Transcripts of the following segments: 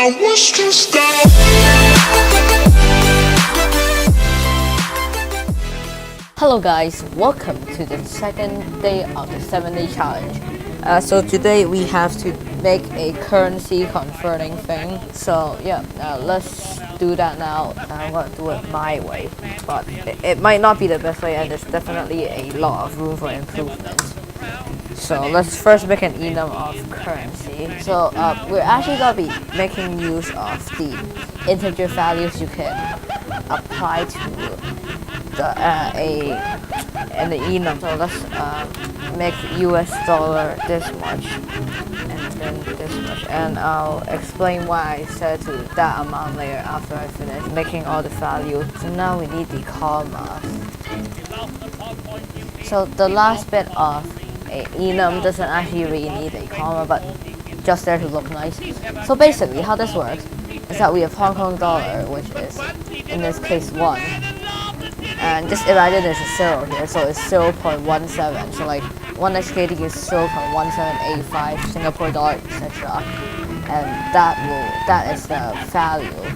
I was just down. Hello guys, welcome to the second day of the 7-day challenge. So today we have to make a currency converting thing. So yeah, let's do that now. I'm gonna do it my way, but it might not be the best way, and there's definitely a lot of room for improvement. So let's first make an enum of currency. So we're actually gonna be making use of the integer values you can apply to the the enum. So let's make US dollar this much and then this much, and I'll explain why I set to that amount later after I finish making all the values. So now we need the comma. So the last bit of a enum doesn't actually really need a comma, but just there to look nice. So basically how this works is that we have Hong Kong dollar, which is in this case 1. And just imagine there's a 0 here, so it's 0.17. So like 1 HKD is 0.1785 Singapore dollar, etc. And that is the value.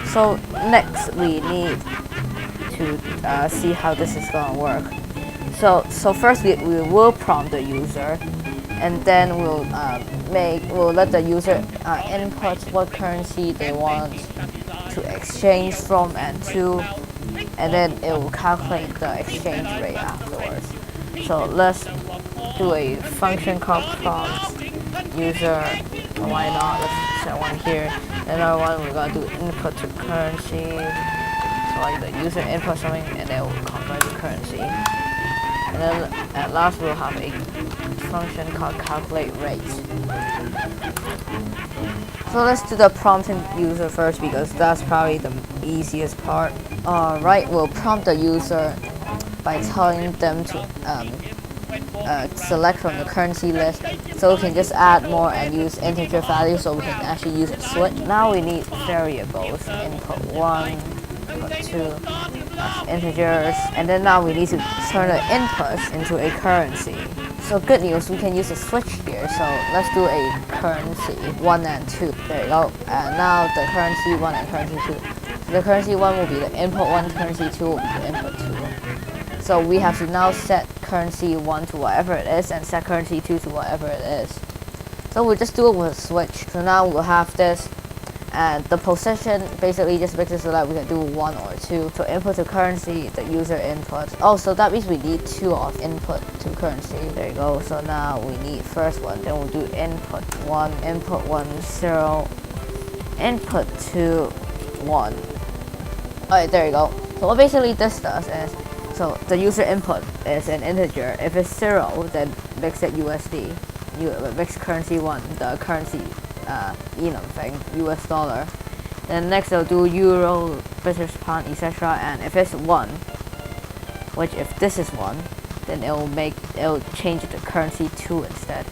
So next we need to see how this is gonna work. So first we will prompt the user, and then we'll let the user input what currency they want to exchange from and to, and then it will calculate the exchange rate afterwards. So let's do a function called prompt user. Why not? Let's set one here. Another one we're gonna do input to currency. So like the user input something and it will convert the currency. And then at last we'll have a function called calculate rate. So let's do the prompting user first because that's probably the easiest part. Alright, we'll prompt the user by telling them to select from the currency list, so we can just add more and use integer values so we can actually use a switch. Now we need variables, input 1, input 2, integers, and then now we need to turn the inputs into a currency. So good news, we can use a switch here. So let's do a currency 1 and 2. There you go. And now the currency 1 and currency 2. So the currency 1 will be the input 1, currency 2 will be the input 2. So we have to now set currency 1 to whatever it is and set currency 2 to whatever it is. So we'll just do it with a switch. So now we'll have this, and the position basically just makes it so that we can do 1 or 2. So input to currency, the user input. Oh, so that means we need 2 of input to currency. There you go. So now we need first one, then we'll do input 1, 0, input 2, 1. Alright, there you go. So what basically this does is, so the user input is an integer. If it's 0, then makes it USD. Makes currency 1, the currency enum thing, US dollar. Then next they'll do euro, British pound, etc. And if it's 1, which if this is 1, then it'll change it to currency 2 instead.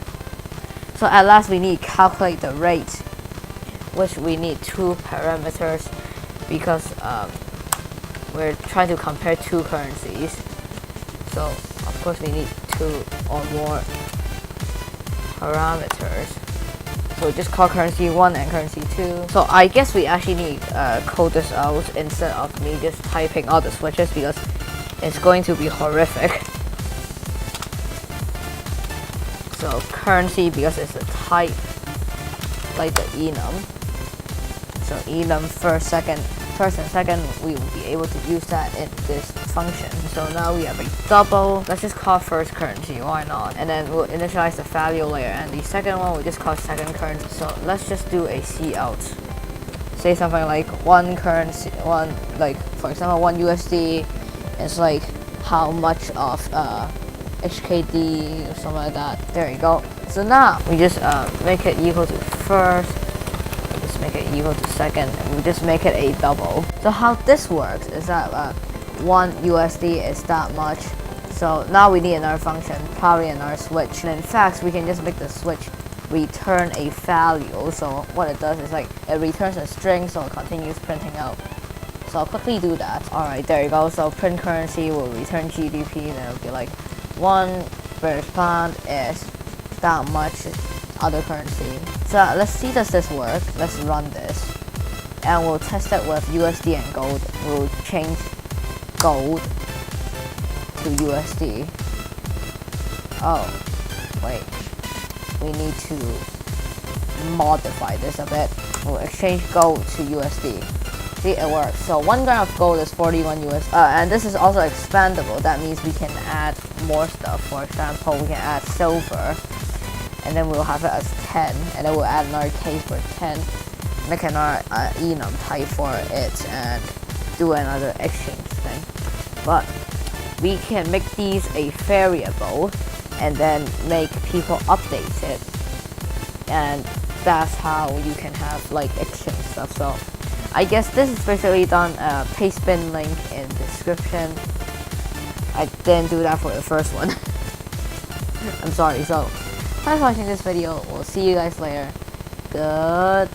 So at last we need to calculate the rate, which we need 2 parameters because we're trying to compare 2 currencies. So of course we need 2 or more parameters. So just call currency 1 and currency 2. So I guess we actually need to code this out instead of me just typing all the switches because it's going to be horrific. So currency, because it's a type, like the enum. So enum first and second, we will be able to use that in this function. So now we have a double. Let's just call first currency, why not? And then we'll initialize the value layer, and the second one we'll just call second currency. So let's just do a cout. Say something like one currency, like for example 1 USD is like how much of HKD or something like that. There you go. So now we just make it equal to first, make it equal to second, and we just make it a double. So how this works is that 1 USD is that much. So now we need another function, probably another switch. And in fact, we can just make the switch return a value. So what it does is like it returns a string, so it continues printing out. So I'll quickly do that. Alright, there you go. So print currency will return GDP, and it'll be like 1 British pound is that much other currency. So let's see, does this work? Let's run this. And we'll test it with USD and gold. We'll change gold to USD. Oh, wait. We need to modify this a bit. We'll exchange gold to USD. See, it works. So 1 gram of gold is 41 US. And this is also expandable. That means we can add more stuff. For example, we can add silver. And then we'll have it as 10. And then we'll add another case for 10. Make another enum type for it and do another exchange thing. But we can make these a variable and then make people update it. And that's how you can have like exchange stuff. So I guess this is basically done. Paste bin link in description. I didn't do that for the first one. I'm sorry. So thanks for watching this video. We'll see you guys later. Good.